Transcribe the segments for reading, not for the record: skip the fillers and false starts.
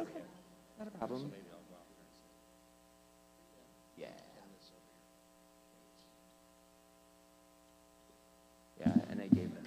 Okay, not a problem. Yeah. Yeah, and I gave them.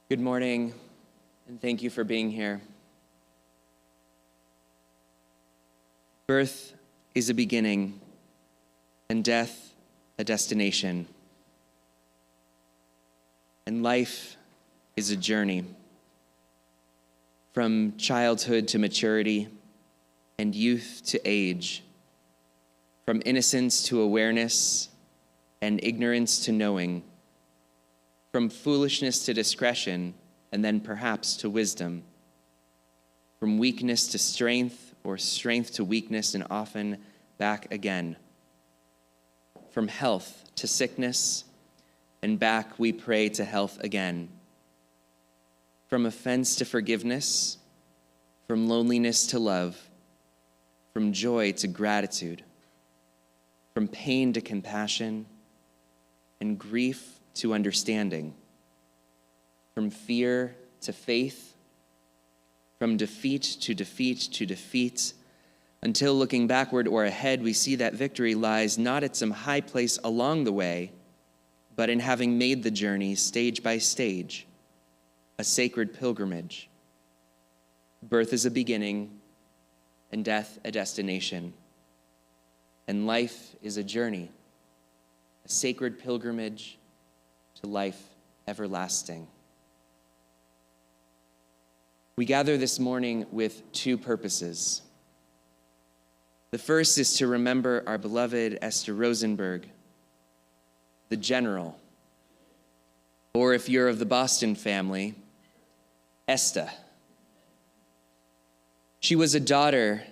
Good morning, and thank you for being here. Birth is a beginning, and death a destination. And life is a journey, from childhood to maturity, and youth to age, from innocence to awareness, and ignorance to knowing, from foolishness to discretion, and then perhaps to wisdom, from weakness to strength, or strength to weakness, and often back again, from health to sickness, and back we pray to health again, from offense to forgiveness, from loneliness to love, from joy to gratitude, from pain to compassion, and grief to understanding, from fear to faith, from defeat to defeat to defeat, until looking backward or ahead, we see that victory lies not at some high place along the way, but in having made the journey stage by stage, a sacred pilgrimage. Birth is a beginning, and death a destination. And life is a journey, a sacred pilgrimage to life everlasting. We gather this morning with two purposes. The first is to remember our beloved Esther Rosenberg, the general, or if you're of the Boston family, Esther. She was a daughter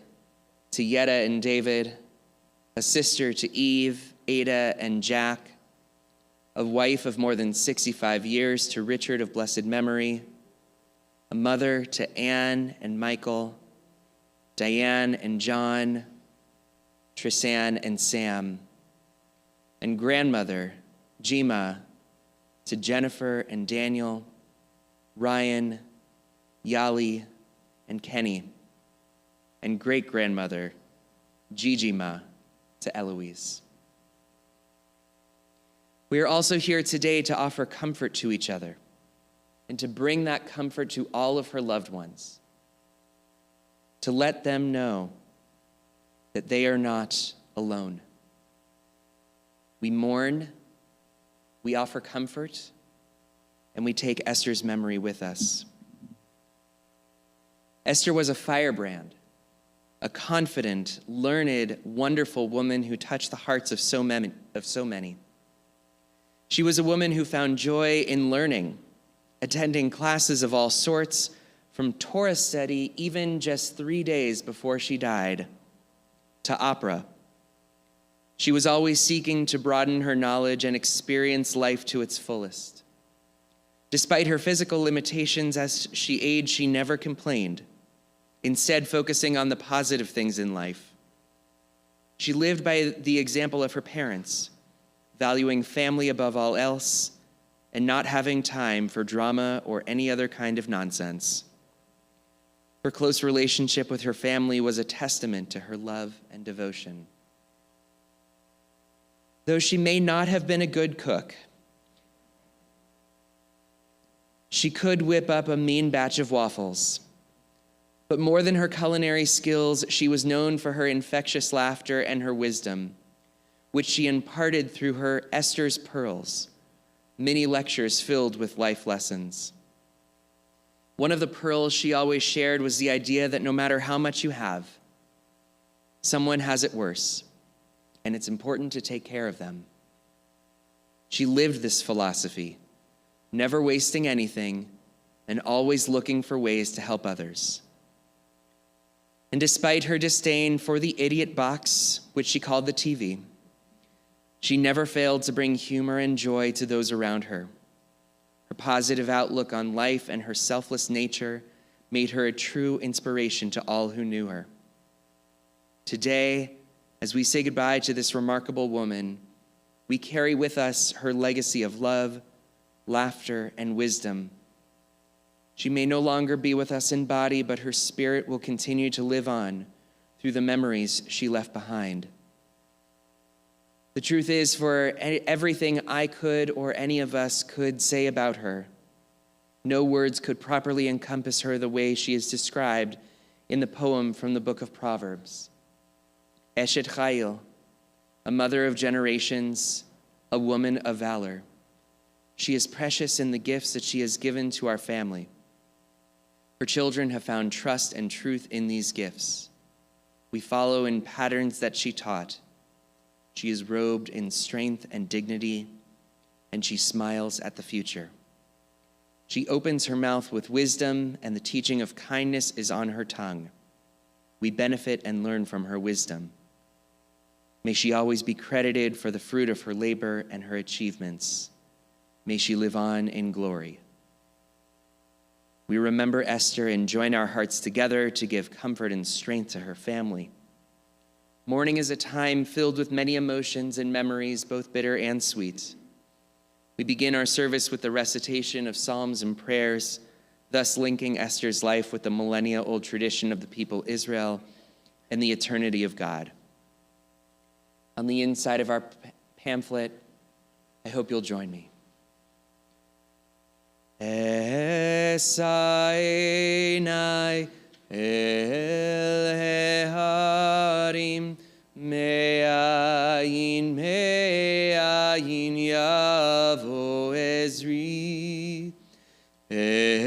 to Yetta and David, a sister to Eve, Ada, and Jack, a wife of more than 65 years to Richard of blessed memory, a mother to Anne and Michael, Diane and John, Trisan and Sam, and grandmother, Jima, to Jennifer and Daniel, Ryan, Yali, and Kenny, and great-grandmother, Gigi-ma, to Eloise. We are also here today to offer comfort to each other and to bring that comfort to all of her loved ones, to let them know that they are not alone. We mourn, we offer comfort, and we take Esther's memory with us. Esther was a firebrand, a confident, learned, wonderful woman who touched the hearts of so many. She was a woman who found joy in learning, attending classes of all sorts, from Torah study even just 3 days before she died, to opera. She was always seeking to broaden her knowledge and experience life to its fullest. Despite her physical limitations as she aged, she never complained, instead focusing on the positive things in life. She lived by the example of her parents, valuing family above all else, and not having time for drama or any other kind of nonsense. Her close relationship with her family was a testament to her love and devotion. Though she may not have been a good cook, she could whip up a mean batch of waffles. But more than her culinary skills, she was known for her infectious laughter and her wisdom, which she imparted through her Esther's Pearls, mini lectures filled with life lessons. One of the pearls she always shared was the idea that no matter how much you have, someone has it worse, and it's important to take care of them. She lived this philosophy, never wasting anything and always looking for ways to help others. And despite her disdain for the idiot box, which she called the TV, she never failed to bring humor and joy to those around her. Her positive outlook on life and her selfless nature made her a true inspiration to all who knew her. Today, as we say goodbye to this remarkable woman, we carry with us her legacy of love, laughter, and wisdom. She may no longer be with us in body, but her spirit will continue to live on through the memories she left behind. The truth is, for everything I could or any of us could say about her, No words could properly encompass her the way she is described in the poem from the book of Proverbs. Eshet Chayil, a mother of generations, a woman of valor. She is precious in the gifts that she has given to our family. Her children have found trust and truth in these gifts. We follow in patterns that she taught. She is robed in strength and dignity, and she smiles at the future. She opens her mouth with wisdom, and the teaching of kindness is on her tongue. We benefit and learn from her wisdom. May she always be credited for the fruit of her labor and her achievements. May she live on in glory. We remember Esther and join our hearts together to give comfort and strength to her family. Mourning is a time filled with many emotions and memories, both bitter and sweet. We begin our service with the recitation of psalms and prayers, thus linking Esther's life with the millennia-old tradition of the people Israel and the eternity of God. On the inside of our pamphlet, I hope you'll join me. Esainai el heharim me'ayin yavo ezri. Esainai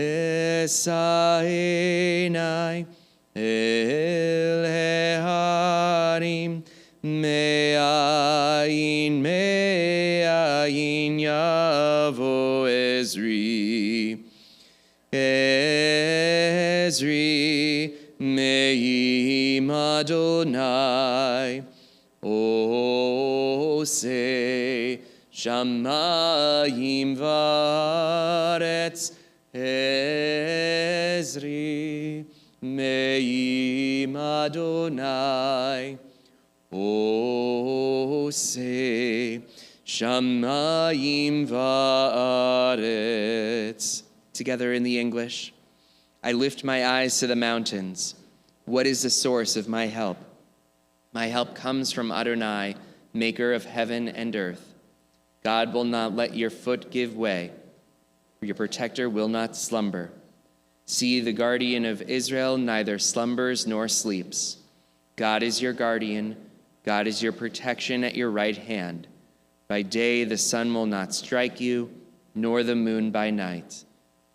el heharim me'ayin yavo ezri. Ezri me'im Adonai oseh shamayim va'aretz. Ezri me'im Adonai oseh shamayim va'aretz. Together in the English. I lift my eyes to the mountains. What is the source of my help? My help comes from Adonai, maker of heaven and earth. God will not let your foot give way. Your protector will not slumber. See, the guardian of Israel neither slumbers nor sleeps. God is your guardian. God is your protection at your right hand. By day the sun will not strike you, nor the moon by night.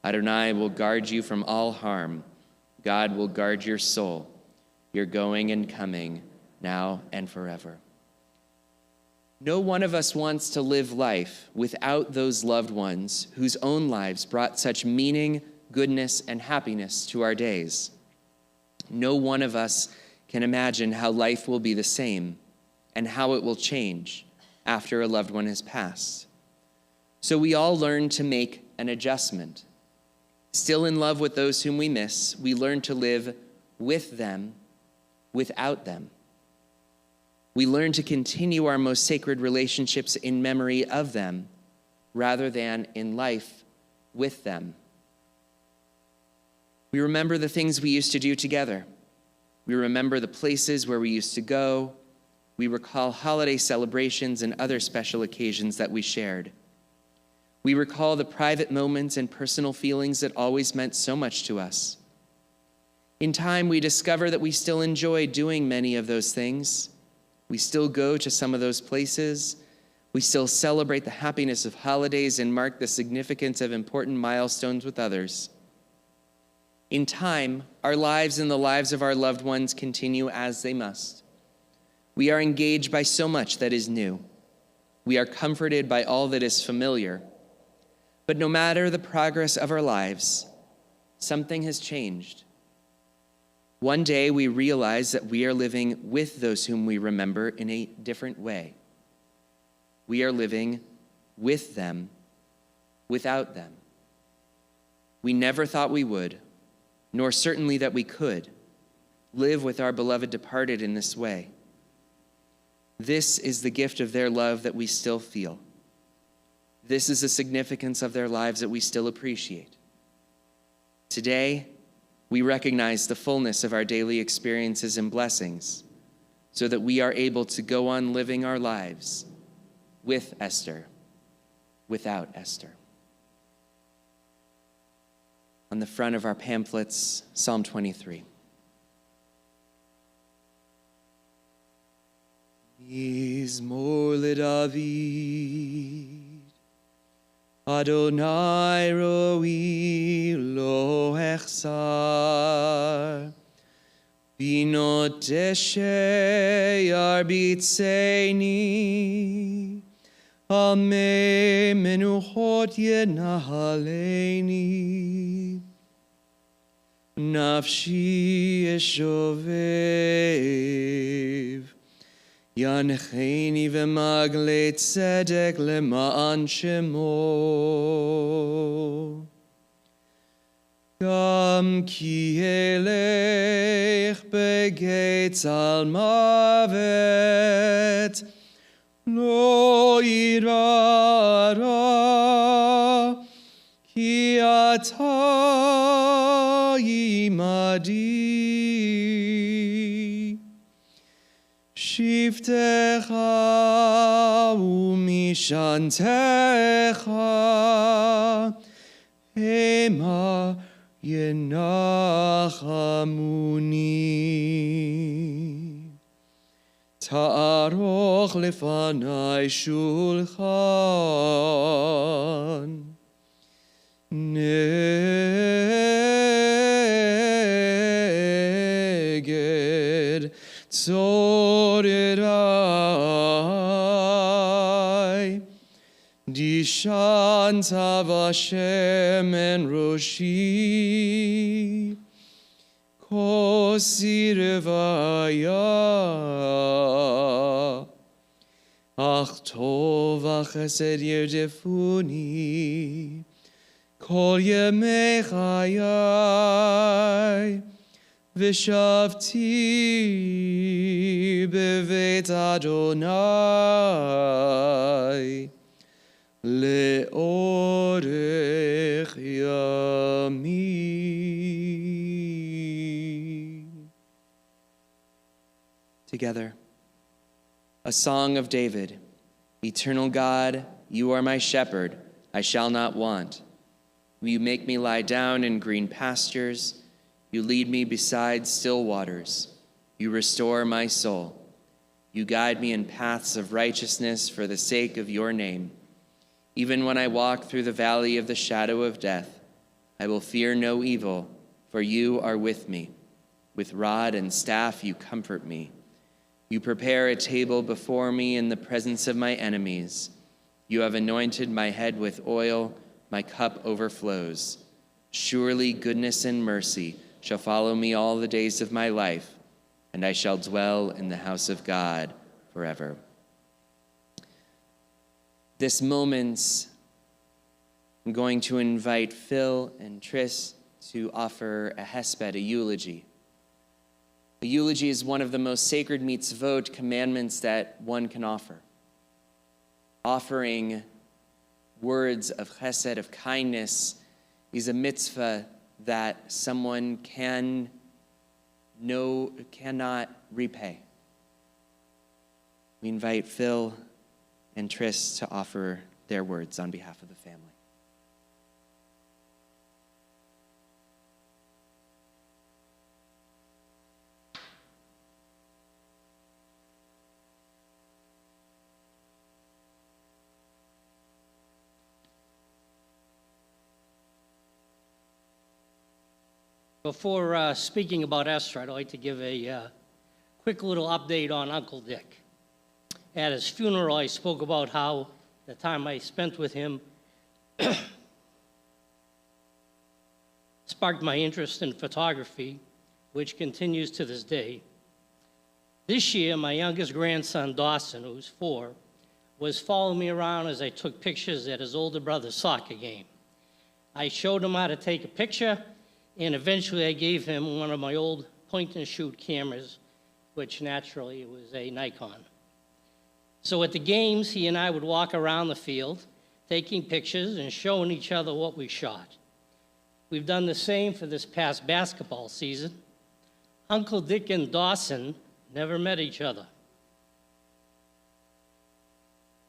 Adonai will guard you from all harm. God will guard your soul, your going and coming, now and forever. No one of us wants to live life without those loved ones whose own lives brought such meaning, goodness, and happiness to our days. No one of us can imagine how life will be the same and how it will change after a loved one has passed. So we all learn to make an adjustment. Still in love with those whom we miss, we learn to live with them, without them. We learn to continue our most sacred relationships in memory of them, rather than in life with them. We remember the things we used to do together. We remember the places where we used to go. We recall holiday celebrations and other special occasions that we shared. We recall the private moments and personal feelings that always meant so much to us. In time, we discover that we still enjoy doing many of those things. We still go to some of those places. We still celebrate the happiness of holidays and mark the significance of important milestones with others. In time, our lives and the lives of our loved ones continue as they must. We are engaged by so much that is new. We are comforted by all that is familiar. But no matter the progress of our lives, something has changed. One day we realize that we are living with those whom we remember in a different way. We are living with them, without them. We never thought we would, nor certainly that we could, live with our beloved departed in this way. This is the gift of their love that we still feel. This is the significance of their lives that we still appreciate. Today, we recognize the fullness of our daily experiences and blessings so that we are able to go on living our lives with Esther, without Esther. on the front of our pamphlets, Psalm 23. Mizmor leDavid, Adonai roi lo echsar, binot deshe yarbitseini, Ame menuchot yenahaleni, nafshi eshovev, yancheni v'magle tzedek lema'an shemo. Gam ki elech begetz al mavet, Lo irara, ki ata imadi. Shiftecha umishantecha, hema yenachamuni. Ta'aroch lefanai shulchan, neged tzorirai, dishantav Hashem en roshi, Kosirvaya, ach tov v'chesed yerdefuni, kol yemei chayai, v'shavti beveit Adonai, le'orech yamim. Together, a song of David. Eternal God, you are my shepherd, I shall not want. You make me lie down in green pastures. You lead me beside still waters. You restore my soul. You guide me in paths of righteousness for the sake of your name. Even when I walk through the valley of the shadow of death, I will fear no evil, for you are with me. With rod and staff you comfort me. You prepare a table before me in the presence of my enemies. You have anointed my head with oil, my cup overflows. Surely goodness and mercy shall follow me all the days of my life, and I shall dwell in the house of God forever. This moment, I'm going to invite Phil and Tris to offer a hesped, a eulogy. A eulogy is one of the most sacred mitzvot, commandments that one can offer. Offering words of chesed, of kindness, is a mitzvah that someone cannot repay. We invite Phil and Tris to offer their words on behalf of the family. Before speaking about Esther, I'd like to give a quick little update on Uncle Dick. At his funeral, I spoke about how the time I spent with him sparked my interest in photography, which continues to this day. This year, my youngest grandson, Dawson, who's 4, was following me around as I took pictures at his older brother's soccer game. I showed him how to take a picture, and eventually I gave him one of my old point-and-shoot cameras, which naturally was a Nikon. So at the games, he and I would walk around the field, taking pictures and showing each other what we shot. We've done the same for this past basketball season. Uncle Dick and Dawson never met each other.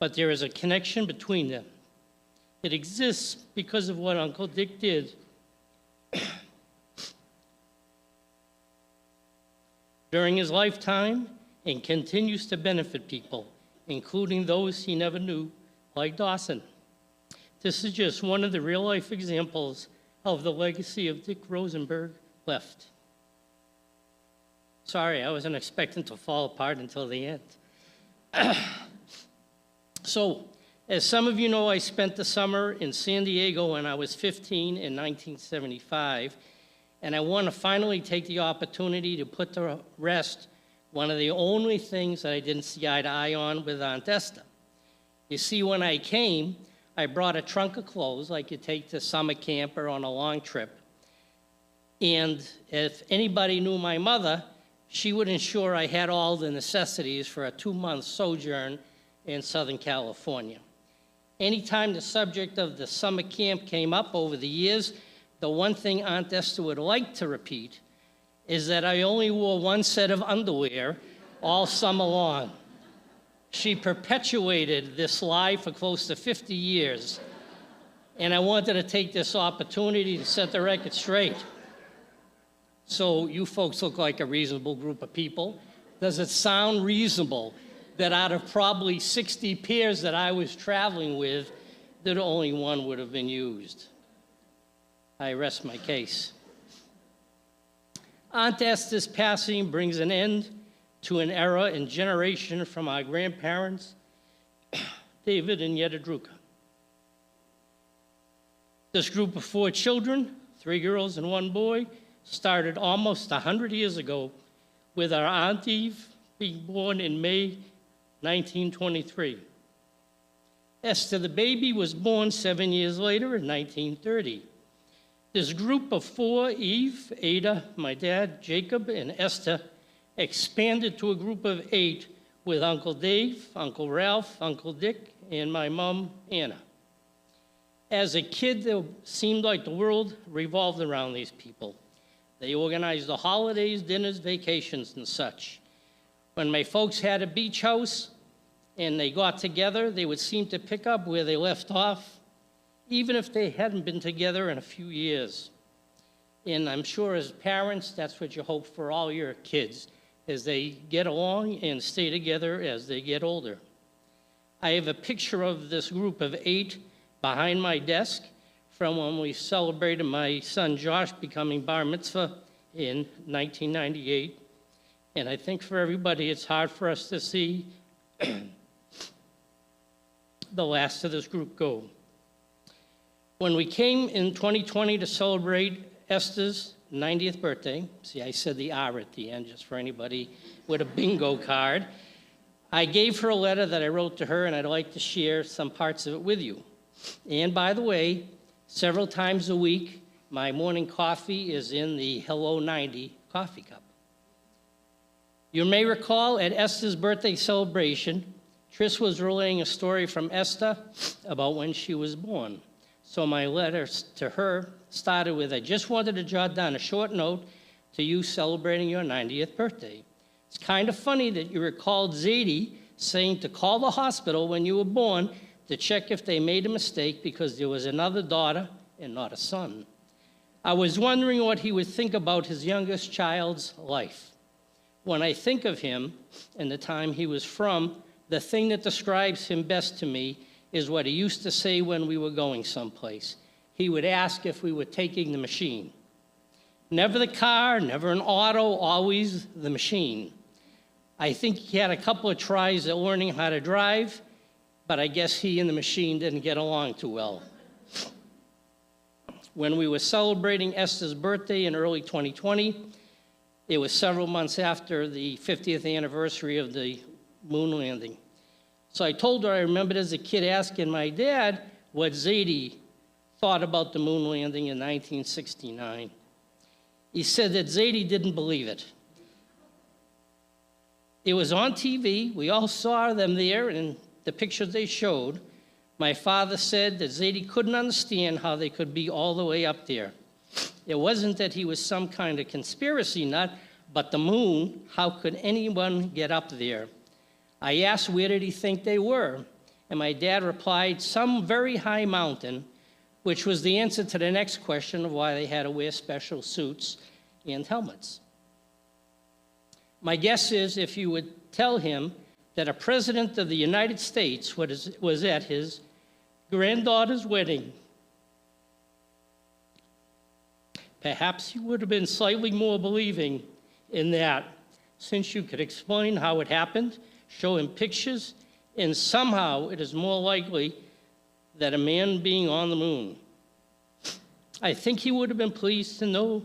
But there is a connection between them. It exists because of what Uncle Dick did during his lifetime and continues to benefit people, including those he never knew, like Dawson. This is just one of the real-life examples of the legacy of Dick Rosenberg left. Sorry, I wasn't expecting to fall apart until the end. So, as some of you know, I spent the summer in San Diego when I was 15 in 1975, and I want to finally take the opportunity to put to rest one of the only things that I didn't see eye to eye on with Aunt Esther. You see, when I came, I brought a trunk of clothes like you take to summer camp or on a long trip. And if anybody knew my mother, she would ensure I had all the necessities for a 2-month sojourn in Southern California. Anytime the subject of the summer camp came up over the years, the one thing Aunt Esther would like to repeat is that I only wore one set of underwear all summer long. She perpetuated this lie for close to 50 years, and I wanted to take this opportunity to set the record straight. So you folks look like a reasonable group of people. Does it sound reasonable that out of probably 60 pairs that I was traveling with, that only one would have been used? I rest my case. Aunt Esther's passing brings an end to an era and generation from our grandparents, David and Yetta Druka. This group of 4 children, 3 girls and 1 boy, started almost 100 years ago with our Aunt Eve being born in May 1923. Esther the baby was born 7 years later in 1930. This group of 4, Eve, Ada, my dad, Jacob, and Esther, expanded to a group of 8 with Uncle Dave, Uncle Ralph, Uncle Dick, and my mom, Anna. As a kid, it seemed like the world revolved around these people. They organized the holidays, dinners, vacations, and such. When my folks had a beach house and they got together, they would seem to pick up where they left off, even if they hadn't been together in a few years. And I'm sure as parents, that's what you hope for all your kids, as they get along and stay together as they get older. I have a picture of this group of 8 behind my desk from when we celebrated my son Josh becoming bar mitzvah in 1998. And I think for everybody, it's hard for us to see the last of this group go. When we came in 2020 to celebrate Esther's 90th birthday, see, I said the R at the end just for anybody with a bingo card, I gave her a letter that I wrote to her, and I'd like to share some parts of it with you. And by the way, several times a week, my morning coffee is in the Hello 90 coffee cup. You may recall at Esther's birthday celebration, Tris was relaying a story from Esther about when she was born. So my letter to her started with, I just wanted to jot down a short note to you celebrating your 90th birthday. It's kind of funny that you recalled Zadie saying to call the hospital when you were born to check if they made a mistake because there was another daughter and not a son. I was wondering what he would think about his youngest child's life. When I think of him and the time he was from, the thing that describes him best to me is what he used to say when we were going someplace. He would ask if we were taking the machine. Never the car, never an auto, always the machine. I think he had a couple of tries at learning how to drive, but I guess he and the machine didn't get along too well. When we were celebrating Esther's birthday in early 2020, it was several months after the 50th anniversary of the moon landing. So I told her I remembered as a kid asking my dad what Zadie thought about the moon landing in 1969. He said that Zadie didn't believe it. It was on TV. We all saw them there in the pictures they showed. My father said that Zadie couldn't understand how they could be all the way up there. It wasn't that he was some kind of conspiracy nut, but the moon, how could anyone get up there? I asked where did he think they were, and my dad replied, some very high mountain, which was the answer to the next question of why they had to wear special suits and helmets. My guess is if you would tell him that a president of the United States was at his granddaughter's wedding, perhaps he would have been slightly more believing in that, since you could explain how it happened, show him pictures, and somehow it is more likely that a man being on the moon. I think he would have been pleased to know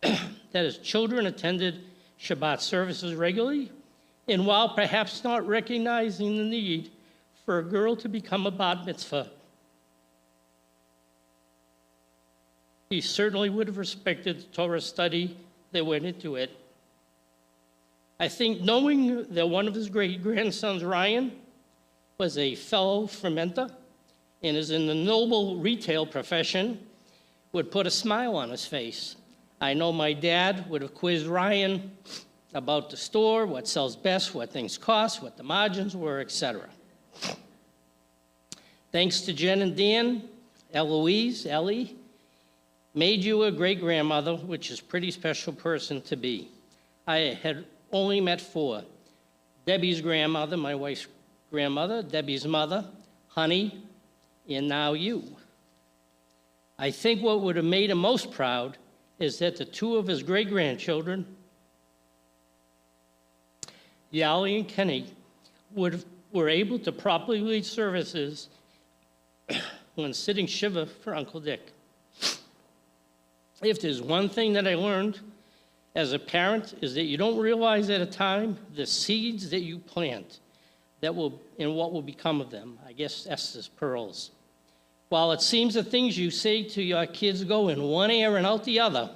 that his children attended Shabbat services regularly, and while perhaps not recognizing the need for a girl to become a bat mitzvah, he certainly would have respected the Torah study that went into it. I think knowing that one of his great-grandsons, Ryan, was a fellow fermenter and is in the noble retail profession would put a smile on his face. I know my dad would have quizzed Ryan about the store, what sells best, what things cost, what the margins were, etc. Thanks to Jen and Dan, Ellie, made you a great-grandmother, which is a pretty special person to be. I had only met 4. Debbie's grandmother, my wife's grandmother, Debbie's mother, Honey, and now you. I think what would have made him most proud is that the 2 of his great-grandchildren, Yali and Kenny, were able to properly lead services when sitting Shiva for Uncle Dick. If there's one thing that I learned as a parent is that you don't realize at a time the seeds that you plant and what will become of them. I guess Esther's pearls. While it seems the things you say to your kids go in one ear and out the other,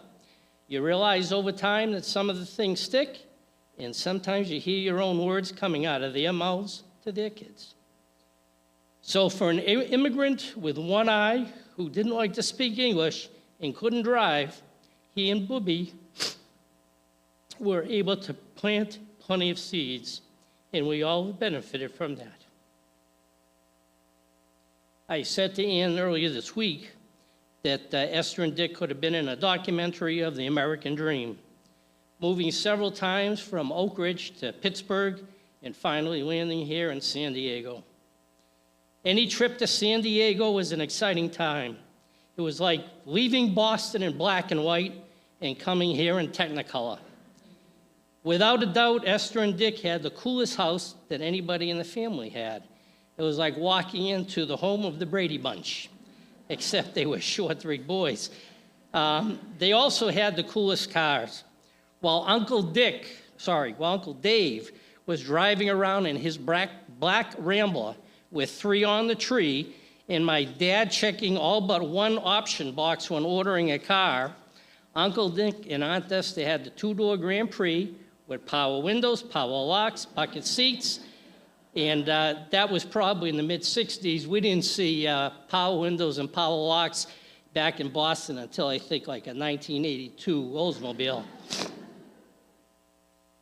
you realize over time that some of the things stick, and sometimes you hear your own words coming out of their mouths to their kids. So for an immigrant with one eye who didn't like to speak English and couldn't drive, he and Booby were able to plant plenty of seeds, and we all benefited from that. I said to Ann earlier this week that Esther and Dick could have been in a documentary of the American dream, moving several times from Oak Ridge to Pittsburgh and finally landing here in San Diego. Any trip to San Diego was an exciting time. It was like leaving Boston in black and white and coming here in Technicolor. Without a doubt, Esther and Dick had the coolest house that anybody in the family had. It was like walking into the home of the Brady Bunch, except they were short 3 boys. They also had the coolest cars. While Uncle Dave was driving around in his black Rambler with 3 on the tree, and my dad checking all but one option box when ordering a car, Uncle Dick and Aunt Esther had the 2-door Grand Prix with power windows, power locks, bucket seats, and that was probably in the mid-'60s. We didn't see power windows and power locks back in Boston until I think like a 1982 Oldsmobile.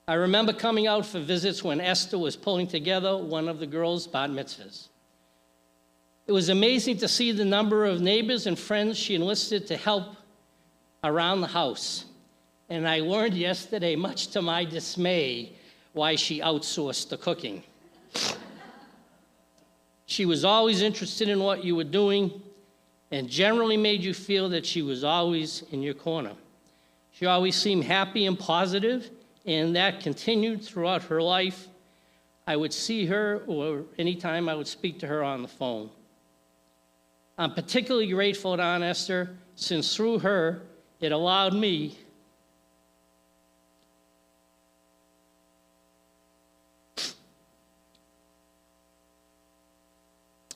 I remember coming out for visits when Esther was pulling together one of the girls' bat mitzvahs. It was amazing to see the number of neighbors and friends she enlisted to help around the house. And I learned yesterday, much to my dismay, why she outsourced the cooking. She was always interested in what you were doing and generally made you feel that she was always in your corner. She always seemed happy and positive, and that continued throughout her life. I would see her, or anytime I would speak to her on the phone. I'm particularly grateful to Aunt Esther, since through her, it allowed me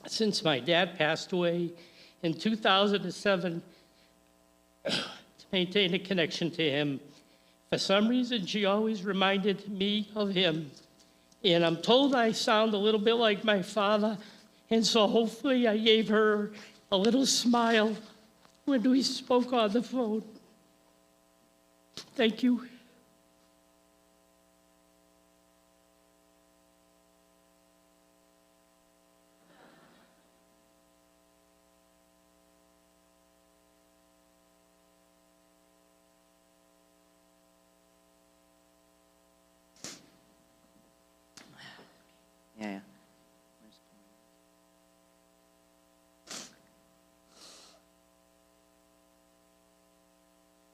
since my dad passed away in 2007, to maintain a connection to him. For some reason, she always reminded me of him. And I'm told I sound a little bit like my father, and so hopefully I gave her a little smile when we spoke on the phone. Thank you.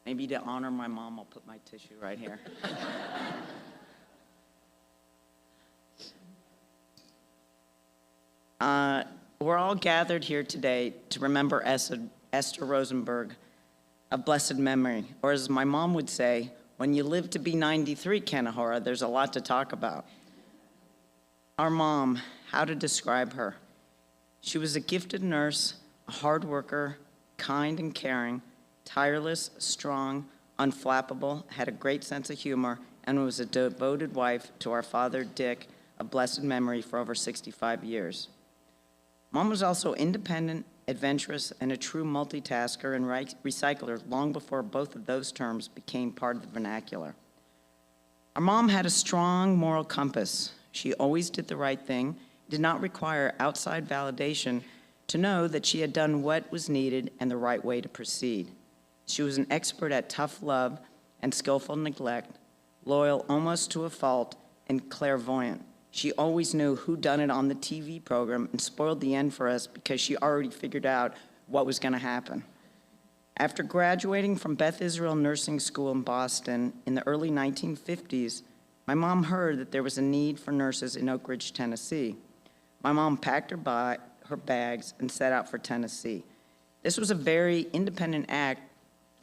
Maybe to honor my mom, I'll put my tissue right here. We're all gathered here today to remember Esther Rosenberg of blessed memory, or as my mom would say, when you live to be 93, Kanahora, there's a lot to talk about. Our mom, how to describe her. She was a gifted nurse, a hard worker, kind and caring, tireless, strong, unflappable, had a great sense of humor, and was a devoted wife to our father, Dick, of blessed memory for over 65 years. Mom was also independent, adventurous, and a true multitasker and recycler long before both of those terms became part of the vernacular. Our mom had a strong moral compass. She always did the right thing, did not require outside validation to know that she had done what was needed and the right way to proceed. She was an expert at tough love and skillful neglect, loyal almost to a fault, and clairvoyant. She always knew who done it on the TV program and spoiled the end for us because she already figured out what was going to happen. After graduating from Beth Israel Nursing School in Boston in the early 1950s, my mom heard that there was a need for nurses in Oak Ridge, Tennessee. My mom packed her bags and set out for Tennessee. This was a very independent act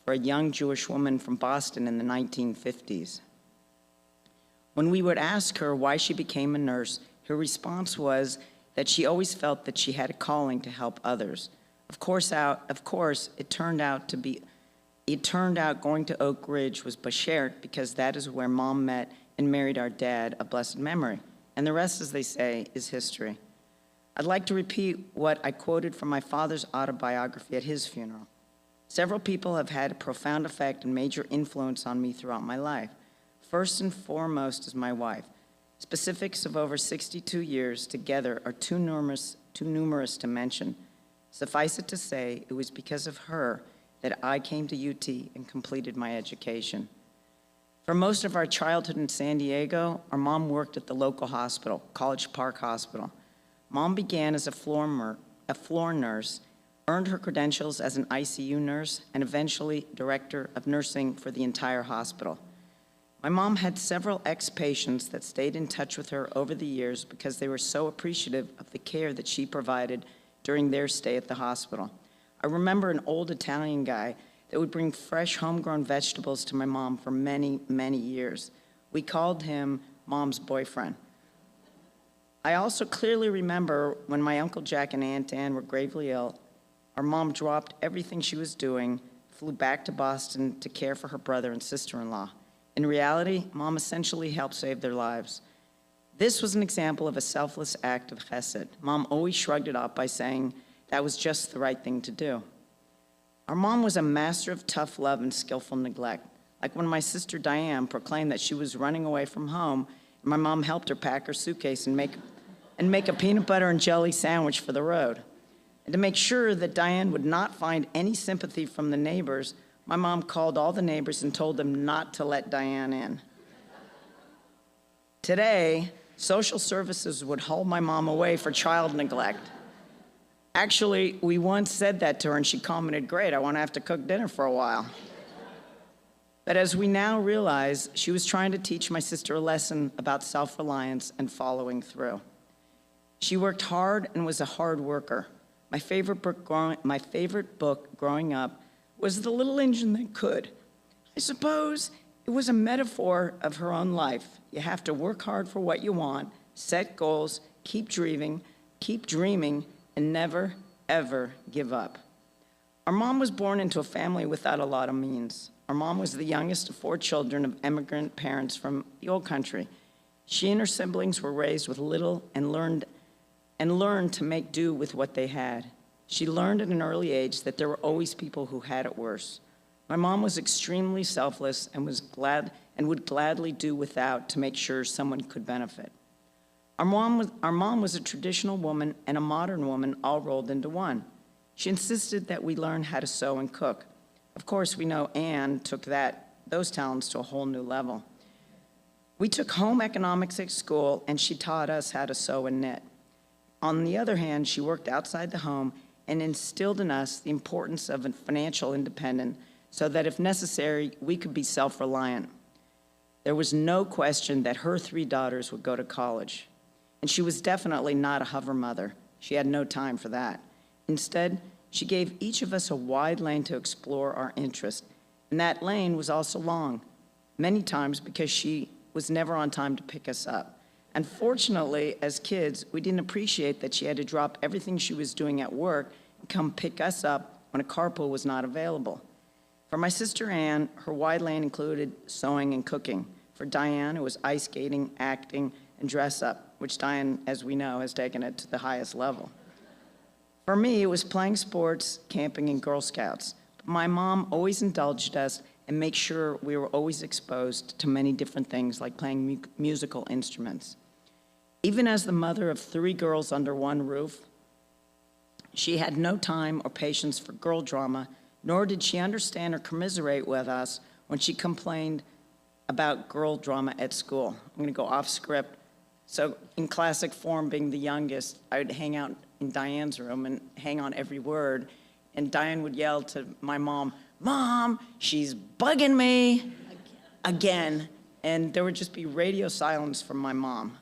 for a young Jewish woman from Boston in the 1950s. When we would ask her why she became a nurse, her response was that she always felt that she had a calling to help others. Of course, it turned out going to Oak Ridge was bashert because that is where Mom met and married our dad of blessed memory. And the rest, as they say, is history. I'd like to repeat what I quoted from my father's autobiography at his funeral. Several people have had a profound effect and major influence on me throughout my life. First and foremost is my wife. Specifics of over 62 years together are too numerous to mention. Suffice it to say, it was because of her that I came to UT and completed my education. For most of our childhood in San Diego, our mom worked at the local hospital, College Park Hospital. Mom began as a floor nurse, earned her credentials as an ICU nurse, and eventually director of nursing for the entire hospital. My mom had several ex-patients that stayed in touch with her over the years because they were so appreciative of the care that she provided during their stay at the hospital. I remember an old Italian guy that would bring fresh homegrown vegetables to my mom for many, many years. We called him Mom's boyfriend. I also clearly remember when my Uncle Jack and Aunt Ann were gravely ill, our mom dropped everything she was doing, flew back to Boston to care for her brother and sister-in-law. In reality, Mom essentially helped save their lives. This was an example of a selfless act of chesed. Mom always shrugged it off by saying that was just the right thing to do. Our mom was a master of tough love and skillful neglect. Like when my sister Diane proclaimed that she was running away from home, and my mom helped her pack her suitcase and make a peanut butter and jelly sandwich for the road. And to make sure that Diane would not find any sympathy from the neighbors, my mom called all the neighbors and told them not to let Diane in. Today, social services would haul my mom away for child neglect. Actually, we once said that to her and she commented, "Great, I won't have to cook dinner for a while." But as we now realize, she was trying to teach my sister a lesson about self-reliance and following through. She worked hard and was a hard worker. My favorite book growing up was The Little Engine That Could. I suppose it was a metaphor of her own life. You have to work hard for what you want, set goals, keep dreaming, and never, ever give up. Our mom was born into a family without a lot of means. Our mom was the youngest of 4 children of immigrant parents from the old country. She and her siblings were raised with little and learned to make do with what they had. She learned at an early age that there were always people who had it worse. My mom was extremely selfless and would gladly do without to make sure someone could benefit. Our mom was a traditional woman and a modern woman all rolled into one. She insisted that we learn how to sew and cook. Of course, we know Anne took those talents to a whole new level. We took home economics at school, and she taught us how to sew and knit. On the other hand, she worked outside the home and instilled in us the importance of financial independence so that if necessary, we could be self-reliant. There was no question that her 3 daughters would go to college. And she was definitely not a hover mother. She had no time for that. Instead, she gave each of us a wide lane to explore our interests. And that lane was also long, many times because she was never on time to pick us up. Unfortunately, as kids, we didn't appreciate that she had to drop everything she was doing at work and come pick us up when a carpool was not available. For my sister Anne, her wide lane included sewing and cooking. For Diane, it was ice skating, acting, and dress up, which Diane, as we know, has taken it to the highest level. For me, it was playing sports, camping, and Girl Scouts. But my mom always indulged us and made sure we were always exposed to many different things, like playing musical instruments. Even as the mother of 3 girls under one roof, she had no time or patience for girl drama, nor did she understand or commiserate with us when she complained about girl drama at school. I'm going to go off script. So in classic form, being the youngest, I would hang out in Diane's room and hang on every word, and Diane would yell to my mom, "Mom, she's bugging me again." And there would just be radio silence from my mom.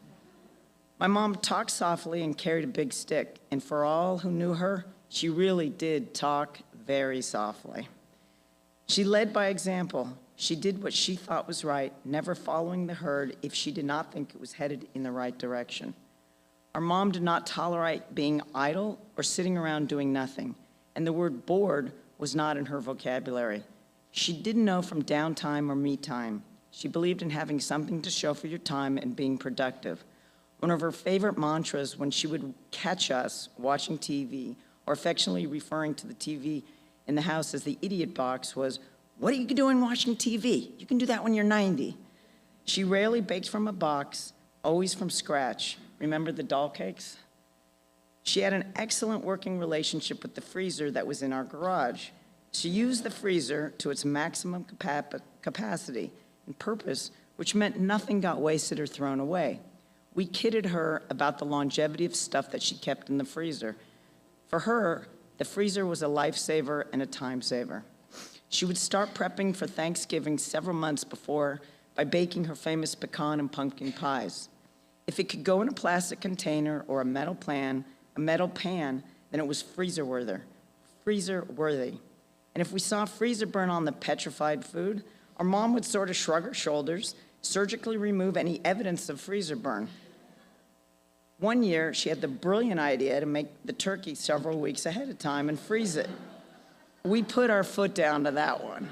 My mom talked softly and carried a big stick, and for all who knew her, she really did talk very softly. She led by example. She did what she thought was right, never following the herd if she did not think it was headed in the right direction. Our mom did not tolerate being idle or sitting around doing nothing, and the word bored was not in her vocabulary. She didn't know from downtime or me time. She believed in having something to show for your time and being productive. One of her favorite mantras when she would catch us watching TV, or affectionately referring to the TV in the house as the idiot box, was, "What are you doing watching TV? You can do that when you're 90. She rarely baked from a box, always from scratch. Remember the doll cakes? She had an excellent working relationship with the freezer that was in our garage. She used the freezer to its maximum capacity and purpose, which meant nothing got wasted or thrown away. We kidded her about the longevity of stuff that she kept in the freezer. For her, the freezer was a lifesaver and a time saver. She would start prepping for Thanksgiving several months before by baking her famous pecan and pumpkin pies. If it could go in a plastic container or a metal pan, then it was freezer worthy. And if we saw freezer burn on the petrified food, our mom would sort of shrug her shoulders, surgically remove any evidence of freezer burn. One year, she had the brilliant idea to make the turkey several weeks ahead of time and freeze it. We put our foot down to that one.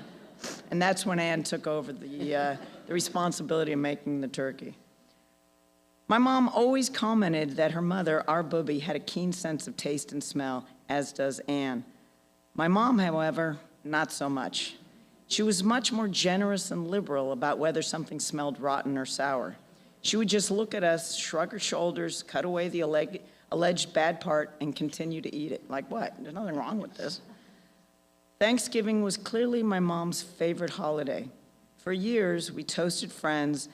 And that's when Anne took over the responsibility of making the turkey. My mom always commented that her mother, our Booby, had a keen sense of taste and smell, as does Anne. My mom, however, not so much. She was much more generous and liberal about whether something smelled rotten or sour. She would just look at us, shrug her shoulders, cut away the alleged bad part, and continue to eat it. Like what? There's nothing wrong with this. Thanksgiving was clearly my mom's favorite holiday. For years, we hosted friends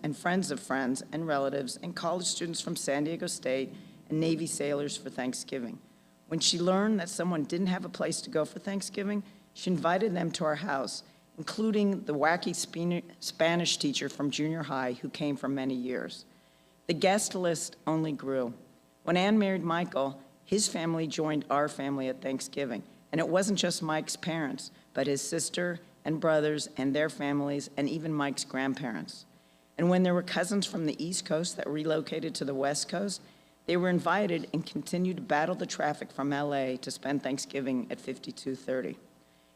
and friends of friends and relatives and college students from San Diego State and Navy sailors for Thanksgiving. When she learned that someone didn't have a place to go for Thanksgiving, she invited them to our house, including the wacky Spanish teacher from junior high who came for many years. The guest list only grew. When Anne married Michael, his family joined our family at Thanksgiving. And it wasn't just Mike's parents, but his sister and brothers and their families, and even Mike's grandparents. And when there were cousins from the East Coast that relocated to the West Coast, they were invited and continued to battle the traffic from LA to spend Thanksgiving at 5230. It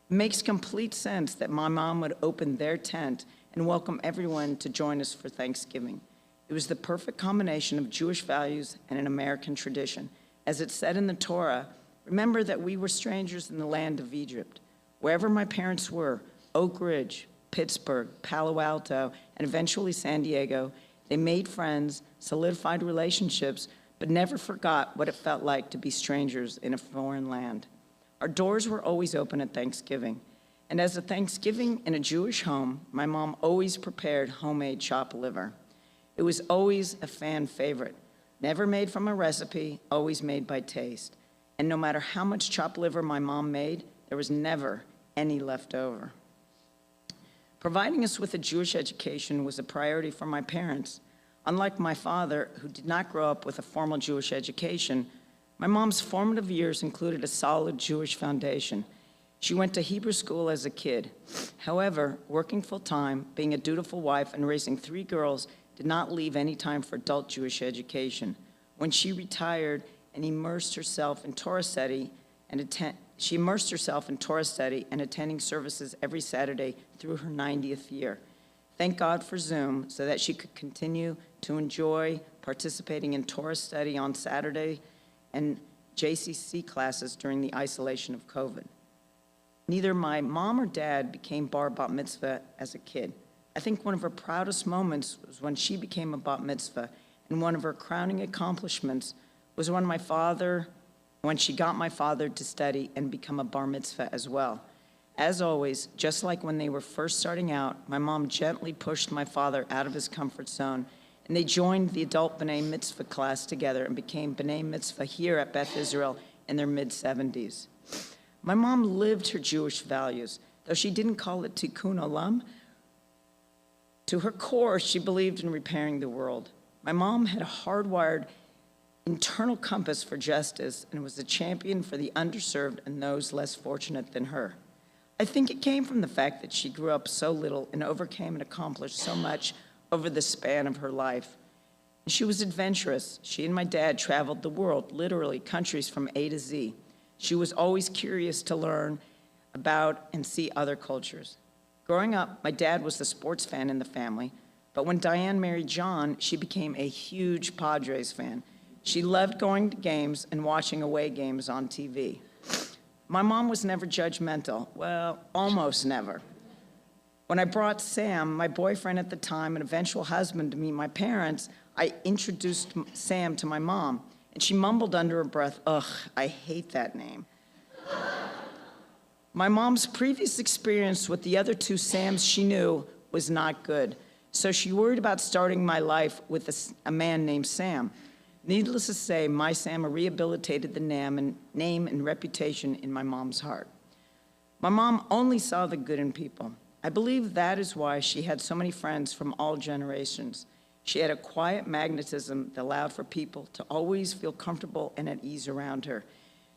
makes complete sense that my mom would open their tent and welcome everyone to join us for Thanksgiving. It was the perfect combination of Jewish values and an American tradition. As it said in the Torah, remember that we were strangers in the land of Egypt. Wherever my parents were, Oak Ridge, Pittsburgh, Palo Alto, and eventually San Diego, they made friends, solidified relationships, but never forgot what it felt like to be strangers in a foreign land. Our doors were always open at Thanksgiving. And as a Thanksgiving in a Jewish home, my mom always prepared homemade chopped liver. It was always a fan favorite. Never made from a recipe, always made by taste. And no matter how much chopped liver my mom made, there was never any left over. Providing us with a Jewish education was a priority for my parents. Unlike my father, who did not grow up with a formal Jewish education, my mom's formative years included a solid Jewish foundation. She went to Hebrew school as a kid. However, working full-time, being a dutiful wife, and raising 3 girls did not leave any time for adult Jewish education. When she retired and immersed herself in Torah study and attending services every Saturday through her 90th year. Thank God for Zoom so that she could continue to enjoy participating in Torah study on Saturday and JCC classes during the isolation of COVID. Neither my mom or dad became bar bat mitzvah as a kid. I think one of her proudest moments was when she became a bat mitzvah, and one of her crowning accomplishments was when she got my father to study and become a bar mitzvah as well. As always, just like when they were first starting out, my mom gently pushed my father out of his comfort zone, and they joined the adult B'nai Mitzvah class together and became B'nai Mitzvah here at Beth Israel in their mid-70s. My mom lived her Jewish values, though she didn't call it tikkun olam. To her core, she believed in repairing the world. My mom had a hardwired internal compass for justice and was a champion for the underserved and those less fortunate than her. I think it came from the fact that she grew up so little and overcame and accomplished so much over the span of her life. And she was adventurous. She and my dad traveled the world, literally countries from A to Z. She was always curious to learn about and see other cultures. Growing up, my dad was the sports fan in the family, but when Diane married John, she became a huge Padres fan. She loved going to games and watching away games on TV. My mom was never judgmental. Well, almost never. When I brought Sam, my boyfriend at the time and eventual husband, to meet my parents, I introduced Sam to my mom, and she mumbled under her breath, "Ugh, I hate that name." My mom's previous experience with the other 2 Sams she knew was not good, so she worried about starting my life with a man named Sam. Needless to say, my Sam rehabilitated the name and reputation in my mom's heart. My mom only saw the good in people. I believe that is why she had so many friends from all generations. She had a quiet magnetism that allowed for people to always feel comfortable and at ease around her.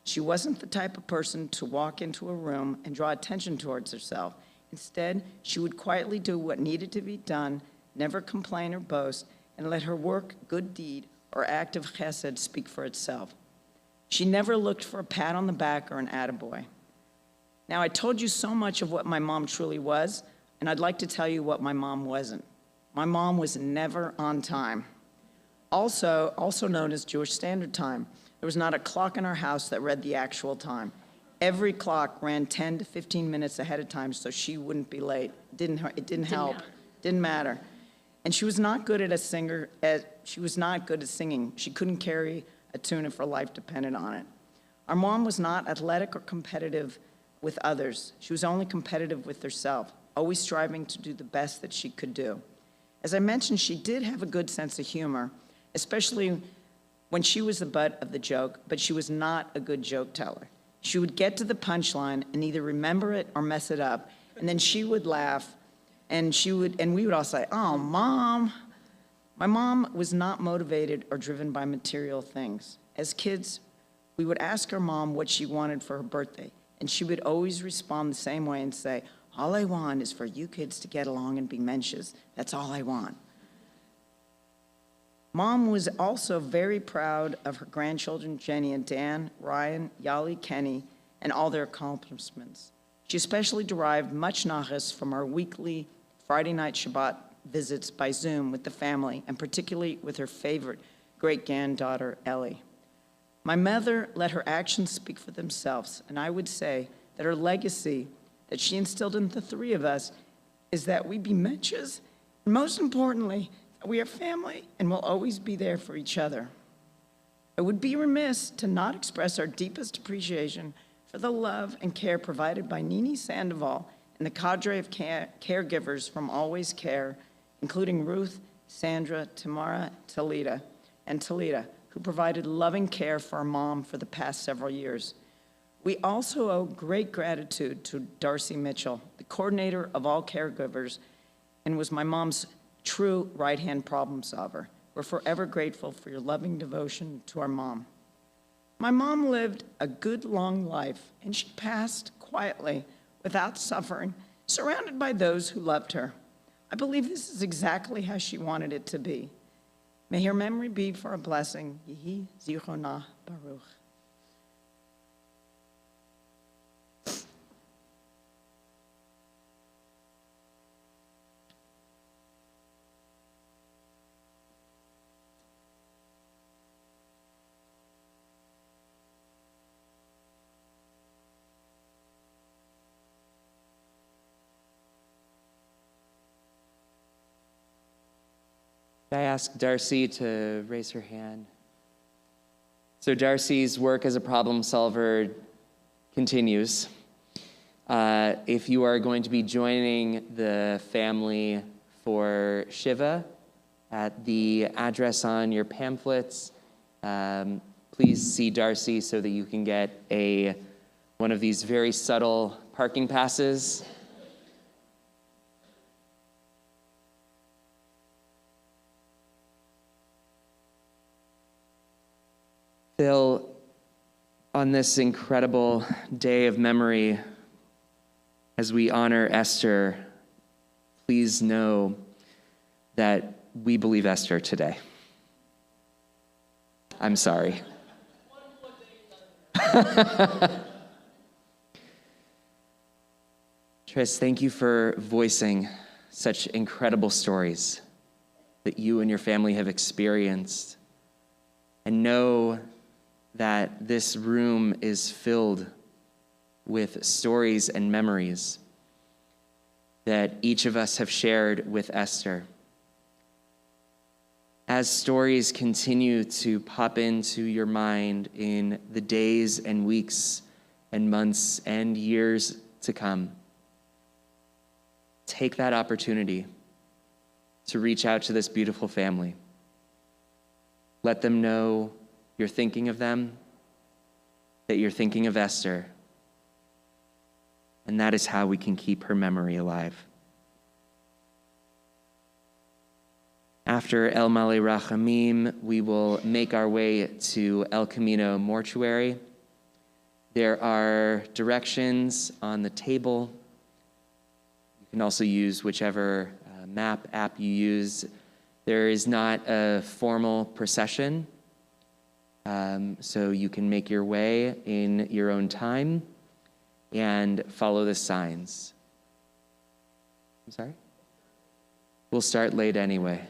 She wasn't the type of person to walk into a room and draw attention towards herself. Instead, she would quietly do what needed to be done, never complain or boast, and let her work, good deed, or act of chesed speak for itself. She never looked for a pat on the back or an attaboy. Now, I told you so much of what my mom truly was, and I'd like to tell you what my mom wasn't. My mom was never on time. Also known as Jewish Standard Time. There was not a clock in our house that read the actual time. Every clock ran 10 to 15 minutes ahead of time so she wouldn't be late. It didn't help. Didn't matter. And she was not good at singing. She couldn't carry a tune if her life depended on it. Our mom was not athletic or competitive with others. She was only competitive with herself, always striving to do the best that she could do. As I mentioned, she did have a good sense of humor, especially when she was the butt of the joke, but she was not a good joke teller. She would get to the punchline and either remember it or mess it up, and then she would laugh, and we would all say, "Oh, Mom." My mom was not motivated or driven by material things. As kids, we would ask our mom what she wanted for her birthday, and she would always respond the same way and say, "All I want is for you kids to get along and be mensches. That's all I want." Mom was also very proud of her grandchildren, Jenny and Dan, Ryan, Yali, Kenny, and all their accomplishments. She especially derived much nachas from our weekly Friday night Shabbat visits by Zoom with the family, and particularly with her favorite great-granddaughter, Ellie. My mother let her actions speak for themselves, and I would say that her legacy that she instilled in the 3 of us is that we be menches, and most importantly, that we are family and will always be there for each other. I would be remiss to not express our deepest appreciation for the love and care provided by Nini Sandoval and the cadre of caregivers from Always Care, including Ruth, Sandra, Tamara, Talita, who provided loving care for our mom for the past several years. We also owe great gratitude to Darcy Mitchell, the coordinator of all caregivers, and was my mom's true right-hand problem solver. We're forever grateful for your loving devotion to our mom. My mom lived a good, long life, and she passed quietly, without suffering, surrounded by those who loved her. I believe this is exactly how she wanted it to be. May her memory be for a blessing. Yehi Zichronah Baruch. Could I ask Darcy to raise her hand? So Darcy's work as a problem solver continues. If you are going to be joining the family for Shiva at the address on your pamphlets, please see Darcy so that you can get one of these very subtle parking passes. Phil, on this incredible day of memory, as we honor Esther, please know that we believe Esther today. I'm sorry. Tris, thank you for voicing such incredible stories that you and your family have experienced. And know that this room is filled with stories and memories that each of us have shared with Esther. As stories continue to pop into your mind in the days and weeks and months and years to come, take that opportunity to reach out to this beautiful family. Let them know you're thinking of them, that you're thinking of Esther, and that is how we can keep her memory alive. After El Male Rachamim, we will make our way to El Camino Mortuary. There are directions on the table. You can also use whichever map app you use. There is not a formal procession, so you can make your way in your own time and follow the signs. I'm sorry? We'll start late anyway.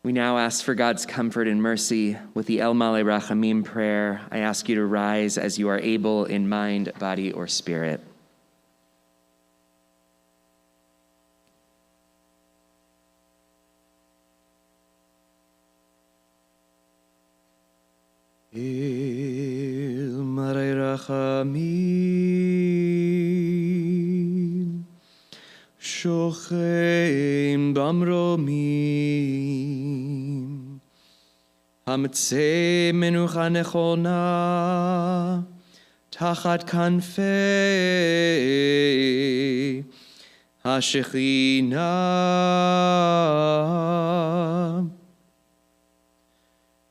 We now ask for God's comfort and mercy with the El Male Rachamim prayer. I ask you to rise as you are able in mind, body, or spirit. El Mare Rachamim Shochein Bamromim Hametzei Menucha Nechona Tachat Kanfei HaShekhinah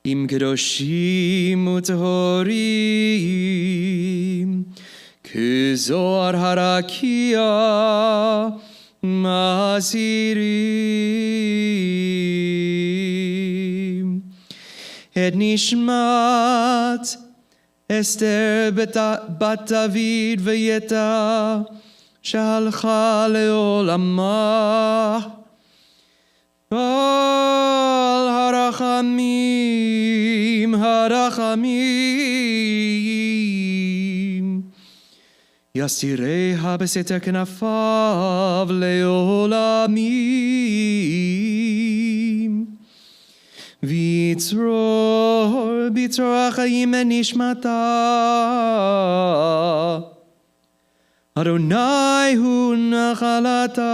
Im Kedoshim Utehorim Kizor Harakia Mazirim Et Nishmat Esther Bat David Vayeta Shalcha Leolamah Kol harachamim, harachamim Yasireha beseter kenafav leolamim Vitzror achayim enishmata Adonai hu nachalata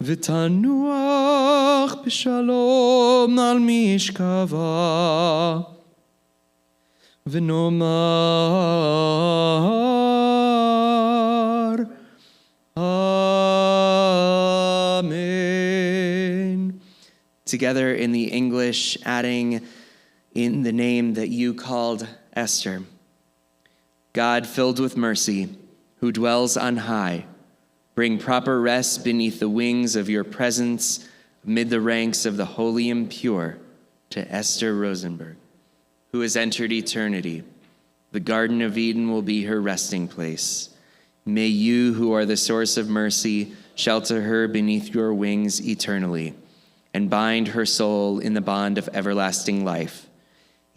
ותנוח בשלום על משכבה, ונאמר Amen. Together in the English, adding in the name that you called Esther. God filled with mercy, who dwells on high, bring proper rest beneath the wings of your presence amid the ranks of the holy and pure to Esther Rosenberg, who has entered eternity. The Garden of Eden will be her resting place. May you, who are the source of mercy, shelter her beneath your wings eternally and bind her soul in the bond of everlasting life.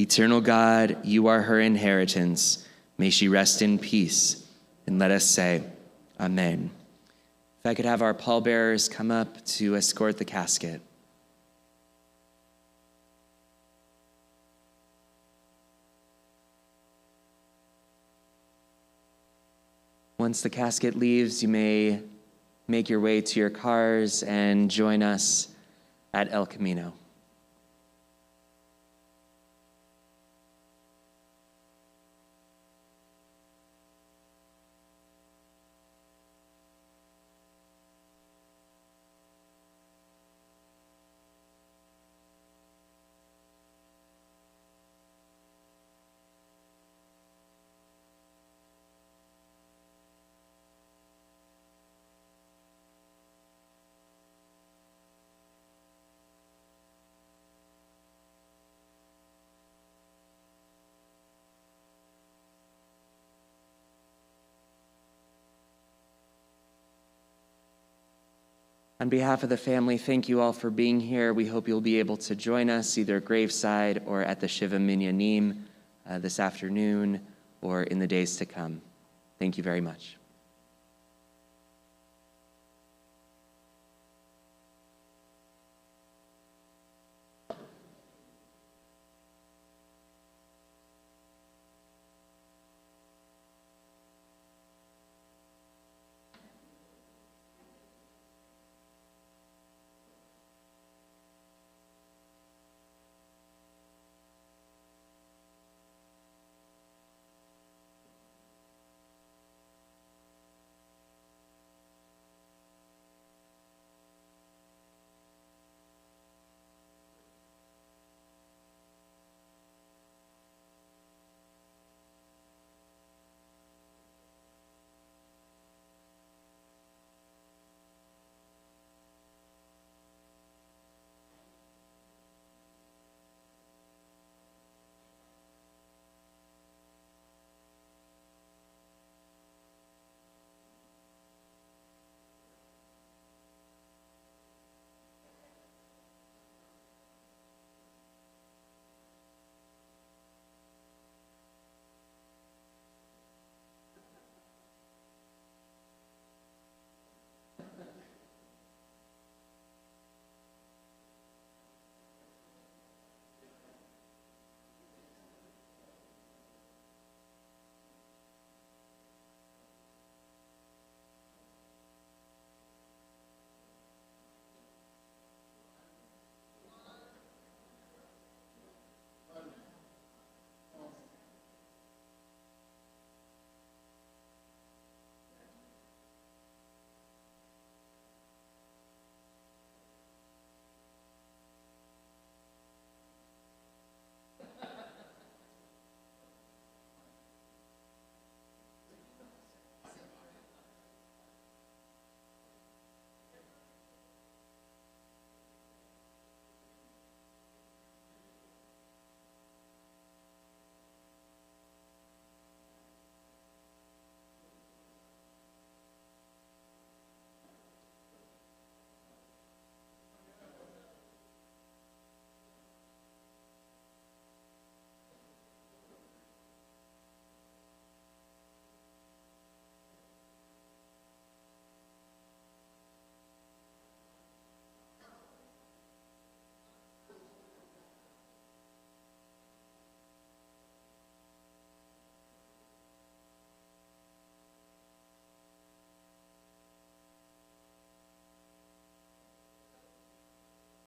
Eternal God, you are her inheritance. May she rest in peace. And let us say, Amen. If I could have our pallbearers come up to escort the casket. Once the casket leaves, you may make your way to your cars and join us at El Camino. On behalf of the family, thank you all for being here. We hope you'll be able to join us either graveside or at the Shiva Minyanim this afternoon or in the days to come. Thank you very much.